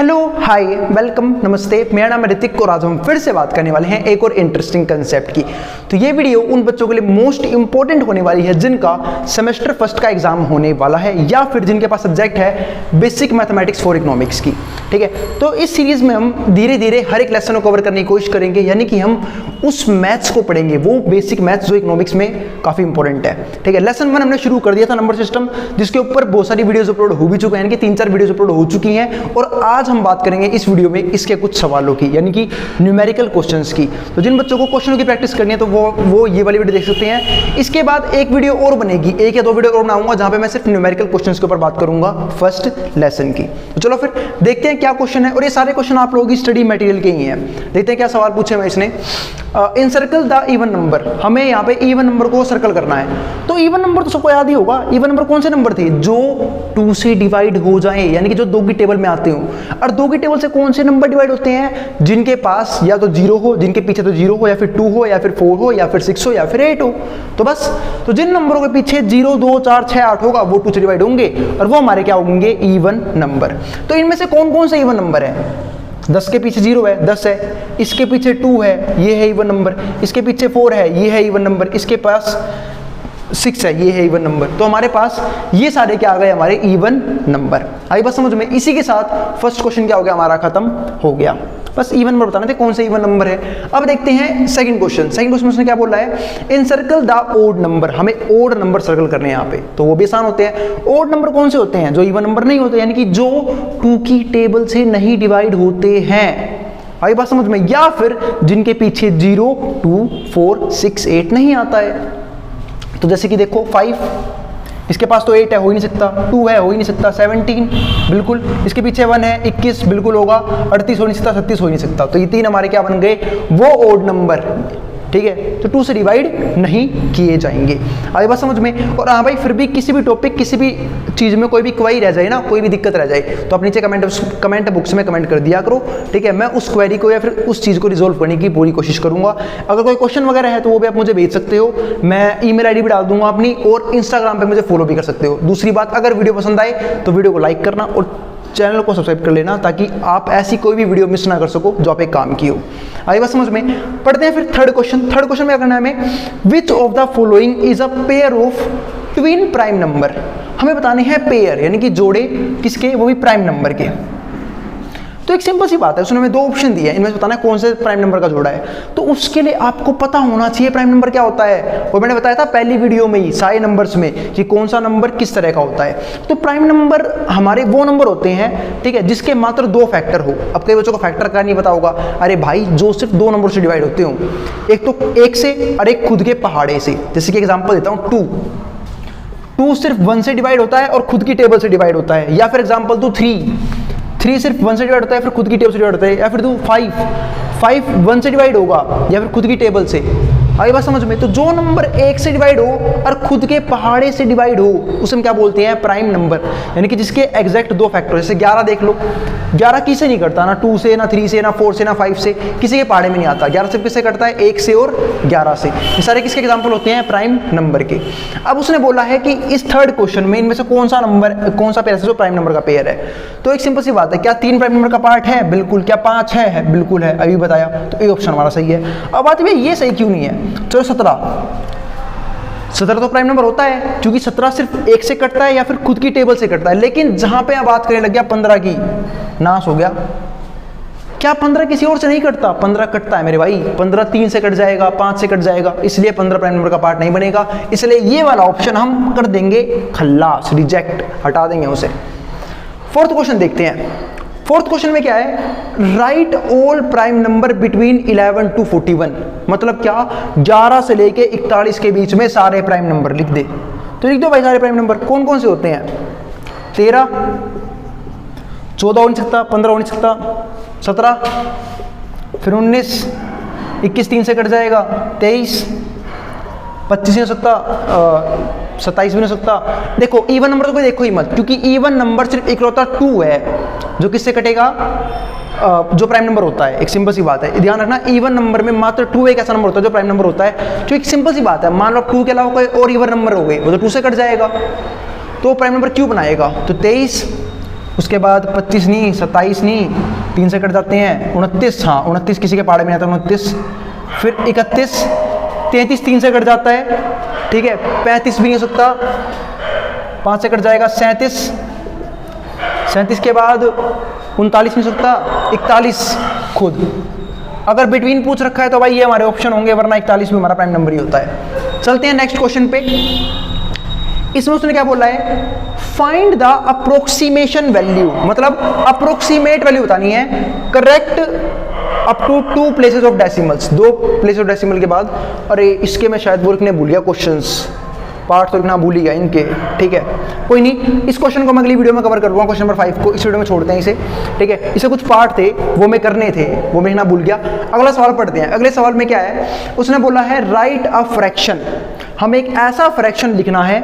Hello hi welcome नमस्ते, मेरा नाम है ऋतिक और आज हम फिर से बात करने वाले हैं एक और इंटरेस्टिंग कंसेप्ट की। तो ये वीडियो उन बच्चों के लिए मोस्ट इंपॉर्टेंट होने वाली है जिनका सेमेस्टर फर्स्ट का एग्जाम होने वाला है या फिर जिनके पास सब्जेक्ट है बेसिक मैथमेटिक्स फॉर इकोनॉमिक्स की। ठीक है, तो इस सीरीज में हम धीरे धीरे हर एक लेसन को कवर करने की कोशिश करेंगे, यानी कि हम उस मैथ्स को पढ़ेंगे, वो बेसिक मैथ्स जो इकोनॉमिक्स में काफी इंपॉर्टेंट है। ठीक है, लेसन 1 हमने शुरू कर दिया था नंबर सिस्टम, जिसके ऊपर बहुत सारी वीडियोस अपलोड हो भी चुके हैं, यानी कि 3-4 वीडियोस अपलोड हो चुकी हैं और आज हम बात करेंगे इस वीडियो में इसके कुछ सवालों की, यानी कि न्यूमेरिकल क्वेश्चंस की। तो जिन बच्चों को क्वेश्चनों की प्रैक्टिस करनी है तो वो ये वाली वीडियो देख सकते हैं। इसके बाद एक वीडियो और बनेगी, 1 या 2 वीडियो और बनाऊंगा जहां पे मैं सिर्फ न्यूमेरिकल क्वेश्चंस के ऊपर बात करूंगा फर्स्ट लेसन की। तो चलो फिर देखते हैं क्या क्वेश्चन है, और ये सारे क्वेश्चन आप लोगों की स्टडी मटेरियल के ही हैं। देखते हैं क्या सवाल पूछे मैं इसने। इनसर्कल द इवन नंबर, हमें यहाँ पे इवन नंबर को सर्कल करना है। तो इवन नंबर तो सबको याद ही होगा। इवन नंबर कौन से नंबर थे? जो 2 से डिवाइड हो जाए, यानी कि जो 2 की टेबल में आते हो। और 2 की टेबल से कौन से नंबर डिवाइड होते हैं? जिनके पास या तो 0 हो, जिनके पीछे तो 0 हो, या फिर 2 हो, या फिर 4 हो, या फिर 6 हो, या फिर 8 हो। तो बस, तो जिन नंबरों के पीछे 0, 2, 4, 6, 8 होगा वो 2 से डिवाइड होंगे और वो हमारे क्या होंगे? Even number. तो इनमें से कौन कौन से इवन नंबर है? 10 के पीछे 0 है, 10 है। इसके पीछे 2 है, ये है इवन नंबर। इसके पीछे 4 है, ये है इवन नंबर। इसके पास 6 है, ये है इवन नंबर। तो हमारे पास ये सारे क्या आ गए? हमारे इवन नंबर। आई बात समझ में? इसी के साथ फर्स्ट क्वेश्चन क्या हो गया? हमारा खत्म हो गया। बस इवन नंबर बताने थे कौन से इवन नंबर है। अब देखते हैं सेकंड क्वेश्चन। सेकंड क्वेश्चन उसने क्या बोला है? इनसर्कल द ओड नंबर, हमें ओड नंबर सर्कल करने हैं यहाँ पे। तो वो भी आसान होते हैं। ओड नंबर कौन से होते हैं? जो इवन नंबर नहीं होते, यानी कि जो 2 की टेबल से नहीं डिवाइड होते हैं। आई बात समझ में? या फिर जिनके पीछे 0, 2, 4, 6, 8 नहीं आता है। तो जैसे कि देखो 5, इसके पास तो 8 है, हो ही नहीं सकता। 2 है, हो ही नहीं सकता। 17 बिल्कुल, इसके पीछे 1 है, 21 बिल्कुल होगा। 38 हो नहीं सकता, 36 हो ही नहीं सकता। तो ये 3 हमारे क्या बन गए? वो ओड नंबर। ठीक है, तो 2 से डिवाइड नहीं किए जाएंगे। आई बात समझ में? और हाँ भाई, फिर भी किसी भी टॉपिक, किसी भी चीज में कोई भी क्वेरी रह जाए ना, कोई भी दिक्कत रह जाए, तो आप नीचे कमेंट बॉक्स में कमेंट कर दिया करो। ठीक है, मैं उस क्वेरी को या फिर उस चीज को रिजोल्व करने की पूरी कोशिश करूंगा। अगर कोई क्वेश्चन वगैरह है तो वो भी आप मुझे भेज सकते हो। मैं ईमेल आईडी भी डाल दूंगा अपनी, और इंस्टाग्राम पे मुझे फॉलो भी कर सकते हो। दूसरी बात, अगर वीडियो पसंद आए तो वीडियो को लाइक करना और चैनल को सब्सक्राइब कर लेना, ताकि आप ऐसी कोई भी वीडियो मिस ना कर सको जो आप एक काम की हो। आई बात समझ में? पढ़ते हैं फिर थर्ड क्वेश्चन। थर्ड क्वेश्चन में क्या करना है हमें? Which of the following is a pair of twin prime number. हमें बताने हैं पेयर, यानी कि जोड़े किसके? वो भी प्राइम नंबर के। तो एक सिंपल सी बात है, उसने हमें 2 ऑप्शन दिए हैं, इनमें से बताना है कौन से प्राइम नंबर का जोड़ा है। तो उसके लिए आपको पता होना चाहिए प्राइम नंबर क्या होता है। और मैंने बताया था पहली वीडियो में ही सारे नंबर्स में कि कौन सा नंबर किस तरह का होता है। तो प्राइम नंबर हमारे वो नंबर होते हैं, ठीक है, जिसके मात्र 2 फैक्टर हो। अब कई बच्चों को फैक्टर का नहीं पता होगा। अरे भाई, जो सिर्फ 2 नंबर से डिवाइड होते हो, एक तो 1 से और एक खुद के पहाड़े से। जैसे कि एग्जाम्पल देता हूँ, 2 सिर्फ 1 से डिवाइड होता है और खुद की टेबल से डिवाइड होता है। या फिर एग्जाम्पल दो 3 सिर्फ 1 से डिवाइड होता है, फिर खुद की टेबल से डिवाइड होता है। या फिर दो 5 1 से डिवाइड होगा या फिर खुद की टेबल से। आई बात समझ में? तो जो नंबर 1 से डिवाइड हो और खुद के पहाड़े से डिवाइड हो, उसे हम क्या बोलते हैं? Prime number. यानी कि जिसके एग्जैक्ट 2 फैक्टर। जैसे 11 देख लो, 11 किसे नहीं करता? ना 2 से, ना 3 से, ना 4 से, ना 5 से, किसी के पहाड़े में नहीं आता। 11 सिर्फ किससे करता है? 1 से और 11 से। ये सारे किसके एग्जाम्पल होते हैं? प्राइम नंबर के। अब उसने बोला है कि इस थर्ड क्वेश्चन में इनमें से कौन सा पेयर है जो प्राइम नंबर का पेयर है। तो एक सिंपल सी बात है, क्या 3 प्राइम नंबर का पार्ट है? बिल्कुल। क्या 5 है? बिल्कुल है, अभी बताया। तो ये ऑप्शन हमारा सही है। अब बात है ये सही क्यों नहीं है? चलो 17 तो प्राइम नंबर होता है, क्योंकि 17 सिर्फ 1 से कटता है या फिर खुद की टेबल से कटता है। लेकिन जहां पे आप बात करने लग गया 15 की, नाश हो गया। क्या 15 किसी और से नहीं कटता? 15 कटता है मेरे भाई। 15 3 से कट जाएगा, 5 से कट जाएगा, इसलिए 15 प्राइम नंबर का पार्ट नहीं बनेगा। इसलिए ये वाला ऑप्शन हम कर देंगे खल्लास, रिजेक्ट, हटा देंगे उसे। फोर्थ क्वेश्चन देखते हैं। फोर्थ क्वेश्चन में क्या है? Right all prime number between 11 to 41। मतलब क्या? 11 से लेके 41 के बीच में सारे प्राइम नंबर लिख दे। तो लिख दो भाई सारे प्राइम नंबर कौन कौन से होते हैं? 13, 14 हो नहीं सकता, 15 हो नहीं सकता, 17, फिर 19, 21 3 से कट जाएगा, 23, 25 नहीं हो सकता, 27 भी नहीं हो सकता। देखो इवन नंबर तो कोई देखो ही मत, क्योंकि इवन नंबर सिर्फ इकलौता 2 है जो किससे कटेगा? जो प्राइम नंबर होता है। एक सिंपल सी बात है, ध्यान रखना, इवन नंबर में मात्र 2 एक ऐसा नंबर होता है जो प्राइम नंबर होता है। जो एक सिंपल सी बात है, मान लो 2 के अलावा कोई और इवन नंबर हो गए, वो तो 2 से कट जाएगा, तो प्राइम नंबर क्यों बनाएगा? तो 23, उसके बाद 25 नहीं, 27 नहीं, 3 से कट जाते हैं 29, हाँ 29 किसी के पहाड़े में आता है 29, फिर 31, 33 3 से कट जाता है, ठीक है, 35 भी नहीं हो सकता, 5 से कट जाएगा 37, 37 के बाद 39 नहीं हो सकता, 41 खुद। अगर बिटवीन पूछ रखा है तो भाई ये हमारे ऑप्शन होंगे, वरना 41 भी हमारा प्राइम नंबर ही होता है। चलते हैं नेक्स्ट क्वेश्चन पे। इसमें उसने क्या बोला है, फाइंड द अप्रोक्सीमेशन वैल्यू, मतलब अप्रोक्सीमेट वैल्यू बतानी है, correct up to 2 places of decimals, 2 place of decimal के बाद। अरे इसके मैं शायद वो लिखने भूल गया, क्वेश्चंस पार्ट तो लिखना भूल ही गया इनके, ठीक है कोई नहीं, इस क्वेश्चन को मैं अगली वीडियो में कवर कर लूँगा, क्वेश्चन नंबर 5 को इस वीडियो में छोड़ते हैं इसे, ठीक है। इसे कुछ पार्ट थे वो मैं करने थे, वो मैं लिखना भूल गया। अगला सवाल पढ़ते हैं। अगले सवाल में क्या है, उसने बोला है राइट अ फ्रैक्शन, हमें एक ऐसा फ्रैक्शन लिखना है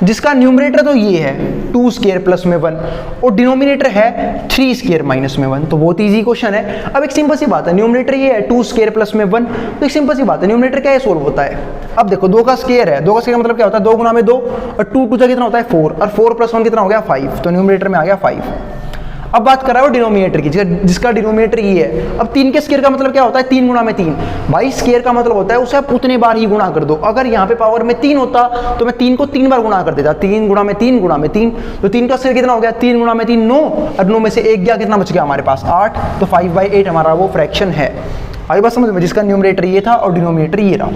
जिसका न्यूमरेटर तो ये है 2 स्क्वायर प्लस में 1 और डिनोमिनेटर है 3 स्क्वायर माइनस में 1, तो बहुत ईजी क्वेश्चन है। अब एक सिंपल सी बात है, न्यूमरेटर ये है 2 स्क्वायर प्लस में 1, तो एक सिंपल सी बात है, न्यूमरेटर क्या है सोल्व होता है। अब देखो 2 का स्क्वायर है, 2 का स्क्वायर मतलब क्या होता है 2 गुना में 2 और 2 2 कितना होता है 4 और 4 प्लस 1 कितना हो गया 5, तो न्यूमरेटर में आ गया 5। अब बात कर रहा है वो डिनोमिनेटर की, जिसका डिनोमिनेटर ये है। अब 3 के स्क्वायर का मतलब क्या होता है 3 गुना में 3, भाई स्क्वायर का मतलब होता है उसे आप उतने बार ही गुणा कर दो। अगर यहाँ पे पावर में 3 होता तो मैं 3 को 3 बार गुणा कर देता, 3 गुणा में 3 गुणा में 3, तो 3 का स्क्वायर कितना हो गया 3 गुणा में 3 9, और 9 में से 1 गया, कितना बच गया हमारे पास 8, तो 5/8 हमारा वो फ्रैक्शन है। आई बात समझ में, जिसका न्यूमरेटर ये था और डिनोमिनेटर ये रहा।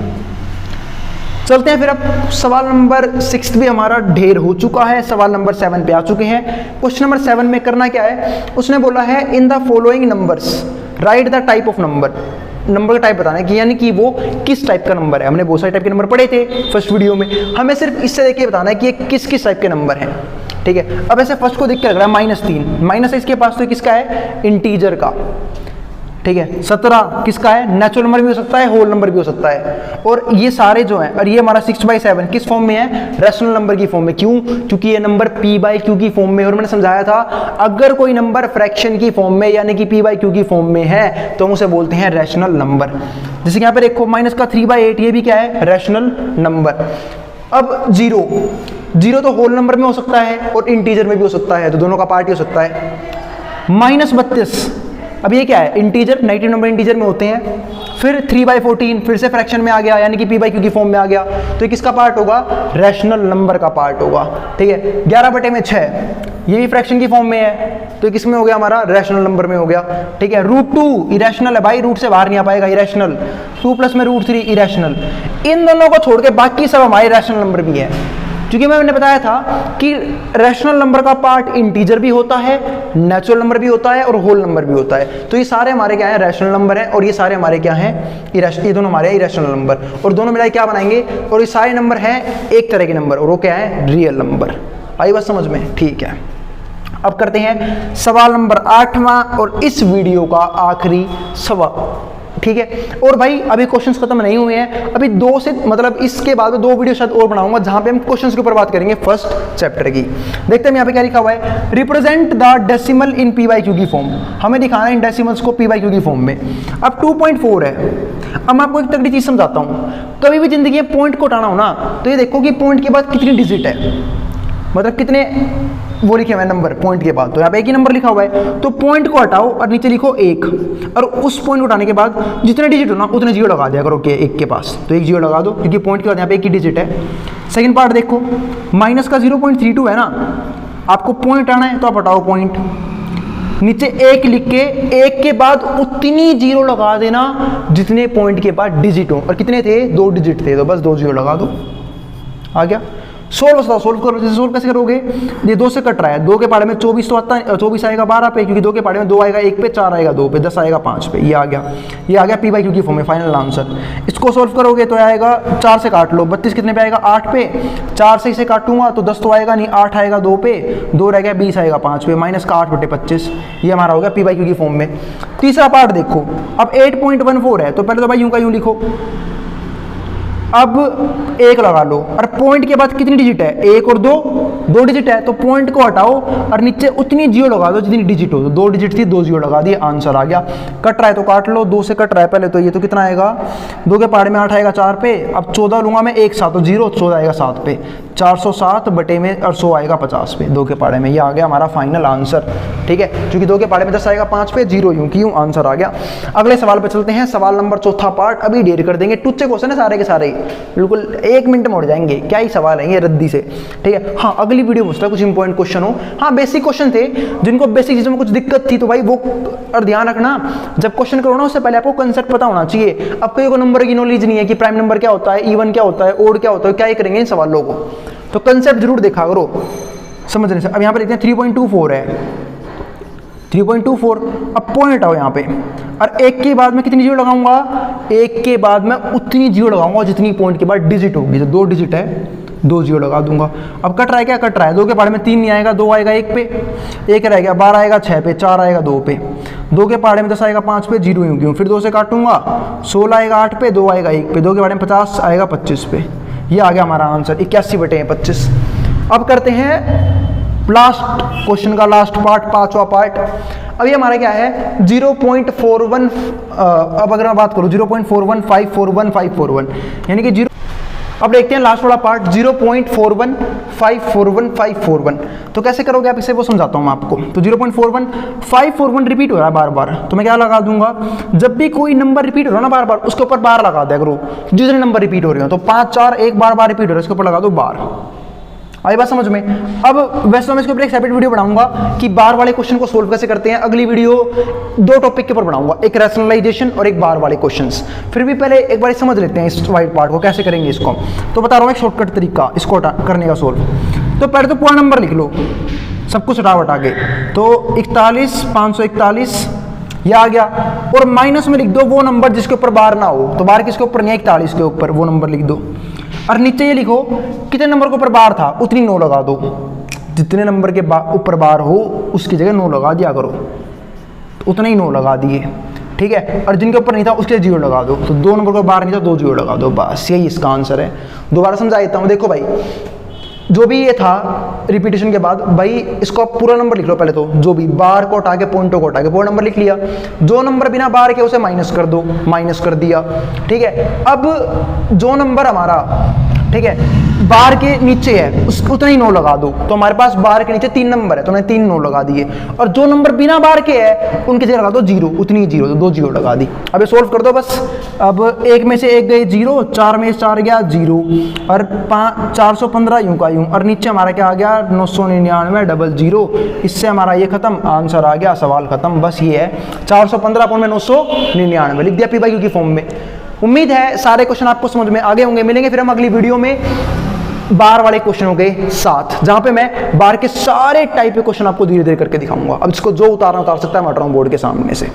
चलते हैं फिर, अब सवाल नंबर 6 भी हमारा ढेर हो चुका है, सवाल नंबर 7 पे आ चुके हैं। क्वेश्चन नंबर 7 में करना क्या है, उसने बोला है in the following numbers right the type of number, number का टाइप बताना है कि यानी कि वो किस टाइप का नंबर है। हमने बहुत सारे टाइप के नंबर पढ़े थे फर्स्ट वीडियो में, हमें सिर्फ इससे देख के बताना है कि ये किस किस टाइप के नंबर हैं, ठीक है। अब ऐसे फर्स्ट को देख के लग रहा है -3, माइनस है इसके पास, तो किसका है इंटीजर का, ठीक है। 17 किसका है, नेचुरल नंबर भी हो सकता है, होल नंबर भी हो सकता है। और ये सारे जो हैं, और ये हमारा 6/7 किस फॉर्म में है, रैशनल नंबर की फॉर्म में। क्यों, क्योंकि ये नंबर p/q की फॉर्म में। और मैंने समझाया था अगर कोई नंबर फ्रैक्शन की फॉर्म में यानी कि p/q की फॉर्म में है तो हम उसे बोलते हैं रैशनल नंबर। जैसे कि यहाँ पे देखो माइनस का 3/8, ये भी क्या है रैशनल नंबर। अब 0 तो होल नंबर में हो सकता है और इंटीजर में भी हो सकता है, तो दोनों का पार्ट ही हो सकता है। -32, अब ये क्या है इंटीजर, नेगेटिव नंबर इंटीजर में होते हैं। फिर 3/14 फिर से फ्रैक्शन में आ गया यानी कि p/q की फॉर्म में आ गया, तो ये किसका पार्ट होगा, रैशनल नंबर का पार्ट होगा, ठीक है। 11/6 ये भी फ्रैक्शन की फॉर्म में है, तो किस में हो गया हमारा, रैशनल नंबर में हो गया, ठीक है। √2 इरेशनल है भाई, रूट से बाहर नहीं आ पाएगा, इरेशनल। 2 प्लस में √3 इरेशनल। इन दोनों को छोड़ के बाकी सब हमारे रैशनल नंबर भी है, क्योंकि मैंने बताया था कि रैशनल नंबर का पार्ट इंटीजर भी होता है, नेचुरल नंबर भी होता है और होल नंबर भी होता है। तो ये सारे हमारे क्या है, रैशनल नंबर है, और ये सारे हमारे क्या हैं, ये दोनों हमारे इरेशनल नंबर, और दोनों मिलाए क्या बनाएंगे, और ये सारे नंबर हैं एक तरह के नंबर, और वो क्या है, रियल नंबर। आई बात समझ में, ठीक है। अब करते हैं सवाल नंबर 8वां और इस वीडियो का आखिरी सवाल, ठीक है। और भाई अभी क्वेश्चंस खत्म नहीं हुए हैं, अभी 2 से मतलब इसके बाद 2 वीडियो शायद और बनाऊंगा जहां पे हम क्वेश्चंस के ऊपर बात करेंगे फर्स्ट चैप्टर की। देखते हैं यहाँ पे क्या लिखा हुआ है, represent the decimal in p/q की फॉर्म। हमें दिखाना है इन डेसिमल्स को p/q की फॉर्म में। अब 2.4 है। अब मैं आपको एक तगड़ी चीज समझाता हूँ, कभी भी जिंदगी में पॉइंट को हटाना हो ना, तो ये देखो कि पॉइंट के बाद कितनी डिजिट है, मतलब कितने वो लिखे हुए हैं नंबर पॉइंट के बाद, तो यहाँ पे एक ही नंबर लिखा हुआ है, तो पॉइंट को हटाओ और नीचे लिखो 1, और उस पॉइंट को हटाने के बाद जितने डिजिट हो ना उतने 0 लगा दिया करो के 1 के पास, तो 1 0 लगा दो, क्योंकि पॉइंट के बाद यहाँ पे एक ही डिजिट है। सेकंड पार्ट देखो, माइनस का 0.32 है ना, आपको पॉइंट आना है तो आप हटाओ पॉइंट, नीचे 1 लिख के 1 के बाद उतनी 0 लगा देना जितने पॉइंट के बाद डिजिट हो, और कितने थे 2 डिजिट थे, तो बस 2 0 लगा दो, आ गया। सोल्व बताओ, सोल्व करो, सोल्व कैसे करोगे, ये 2 से कट रहा है, 2 के पहाड़े में 24 तो आता है, 24 आएगा 12 पे, क्योंकि 2 के पहाड़े में 2 आएगा 1 पे, 4 आएगा 2 पे, 10 आएगा 5 पे, ये आ गया p/q की फॉर्म में फाइनल आंसर। इसको सोल्व करोगे तो आएगा 4 से काट लो, 32 कितने पे आएगा 8 पे, 4 से इसे काटूंगा तो 10 तो आएगा नहीं, 8 आएगा 2 पे, 2 रह गया 20 आएगा 5 पे, माइनस का 8/25, ये हमारा हो गया p/q की फॉर्म में। तीसरा पार्ट देखो, अब 8.14 है, तो पहले तो भाई यूं का यूं लिखो, अब 1 लगा लो, और पॉइंट के बाद कितनी डिजिट है, 1 और 2 डिजिट है, तो पॉइंट को हटाओ और नीचे उतनी 0 लगा दो जितनी डिजिट हो, तो 2 डिजिट थी 2 0 लगा दिए, आंसर आ गया। कट रहा है तो काट लो, 2 से कट रहा है पहले, तो ये तो कितना आएगा, 2 के पहाड़े में 8 आएगा 4 पे, अब 14 लूंगा मैं 1 7, तो 0 14 आएगा 7 पे, 407 बटे में और 100 आएगा 50 पे, 2 के पहाड़े में। ये आ गया हमारा फाइनल आंसर, ठीक है, क्योंकि 2 के पहाड़े में 10 आएगा 5 पे, 0 यूं की यूं आंसर आ गया। अगले सवाल पे चलते हैं, सवाल नंबर चौथा पार्ट अभी डेट कर देंगे, टुच्चे क्वेश्चन है सारे के सारे, बिल्कुल 1 मिनट में उड़ जाएंगे, क्या ही सवाल है ये रद्दी से, ठीक है। हाँ अगली वीडियो पूछता कुछ इंपॉर्टेंट क्वेश्चन हो, हाँ बेसिक क्वेश्चन थे, जिनको बेसिक चीज़ों में कुछ दिक्कत थी तो भाई वो, और ध्यान रखना जब क्वेश्चन करो ना उससे पहले आपको कंसेप्ट पता होना चाहिए। अब कोई नंबर की नॉलेज नहीं है कि प्राइम नंबर क्या होता है, इवन क्या होता है, ओड क्या होता है, क्या ही करेंगे इन सवालों को, तो कंसेप्ट जरूर देखा करो समझने से। अब यहाँ पर लिखते हैं 3.24 है, 3.24, अब पॉइंट आओ यहाँ पे, और 1 के बाद मैं कितनी जीरो लगाऊंगा, 1 के बाद मैं उतनी जीरो लगाऊंगा जितनी पॉइंट के बाद डिजिट होगी, जो 2 डिजिट है 2 जीरो लगा दूंगा। अब कट रहा है क्या, कट रहा है, 2 के पहाड़े में 3 नहीं आएगा, 2 आएगा 1 पे, 1 रह गया, 12 आएगा 6 पे, 4 आएगा 2 पे, 2 के पहाड़े में 10 आएगा 5 पे, 0 यूं क्यों, फिर 2 से काटूंगा, 16 आएगा 8 पे, 2 आएगा 1 पे, 2 के पहाड़े में 50 आएगा 25 पे। ये आ गया हमारा आंसर 81 बटे 25। अब करते हैं लास्ट क्वेश्चन का लास्ट पार्ट, 5वां पार्ट। अब ये हमारा क्या है 0.41, अब अगर मैं बात करूँ 0.41541541 यानी कि 0। अब देखते हैं लास्ट वाला पार्ट 0.41541541, तो कैसे करोगे आप इसे वो समझाता हूँ मैं आपको। तो 0.41541 रिपीट हो रहा है बार बार, तो मैं क्या लगा दूंगा, जब भी कोई नंबर रिपीट हो रहा है ना बार बार, उसके ऊपर बार लगा दिया करो, जितने नंबर रिपीट हो रहे हो, तो 5 4 1 बार बार रिपीट हो रहा है, इसके ऊपर लगा दो बार। आई बात समझ में। अब वैसे तो मैं इसके ऊपर एक सेपरेट वीडियो बनाऊंगा कि बार वाले क्वेश्चन को सोल्व कैसे करते हैं, अगली वीडियो 2 टॉपिक के ऊपर बनाऊंगा, एक रैशनलाइजेशन और एक बार वाले क्वेश्चंस। फिर भी पहले एक बार समझ लेते हैं इस वाइट पार्ट को कैसे करेंगे इसको। तो बता रहा हूँ एक शॉर्टकट तरीका इसको करने का सोल्व। तो पहले तो पूरा नंबर लिख लो, सब कुछ हटा वटा के, तो 41 541 यह आ गया, और माइनस में लिख दो वो नंबर जिसके ऊपर बार ना हो, तो बार किसके ऊपर नहीं है 41 के ऊपर, वो नंबर लिख दो। और नीचे ये लिखो कितने नंबर के ऊपर बार था उतनी 9 लगा दो, जितने नंबर के ऊपर बार हो उसकी जगह 9 लगा दिया करो, तो उतने ही 9 लगा दिए, ठीक है। और जिनके ऊपर नहीं था उसके 0 लगा दो, तो 2 नंबर के बार नहीं था 2 0 लगा दो, बस यही इसका आंसर है। दोबारा समझा देता हूँ, देखो भाई जो भी ये था रिपीटेशन के बाद, भाई इसको आप पूरा नंबर लिख लो पहले, तो जो भी बार को हटा के पॉइंटों को हटा के पूरा नंबर लिख लिया, जो नंबर बिना बार के उसे माइनस कर दो, माइनस कर दिया, ठीक है। अब जो नंबर हमारा, ठीक है, बार के नीचे है उतना ही 9 लगा दो, तो हमारे पास बार के नीचे 3 नंबर है, तो मैंने 3 9 लगा दिए, और जो नंबर बिना बार के है उनकी जगह लगा दो 0, उतनी 0, तो 2 0 लगा दी। अब ये सोल्व कर दो बस। अब 1 में से 1 गए 0, 4 में से 4 गया 0, और 415 यूं का यूं, और नीचे हमारा क्या आ गया 999 00, इससे हमारा ये खत्म, आंसर आ गया, सवाल खत्म। बस ये है 415 में 999 लिख दिया पी/क्यू की फॉर्म में। उम्मीद है सारे क्वेश्चन आपको समझ में आ गए होंगे। मिलेंगे फिर हम अगली वीडियो में बार वाले क्वेश्चनों के साथ, जहां पे मैं बार के सारे टाइप के क्वेश्चन आपको धीरे धीरे करके दिखाऊंगा। अब इसको जो उतार सकता है मैं उतार रहा हूं बोर्ड के सामने से।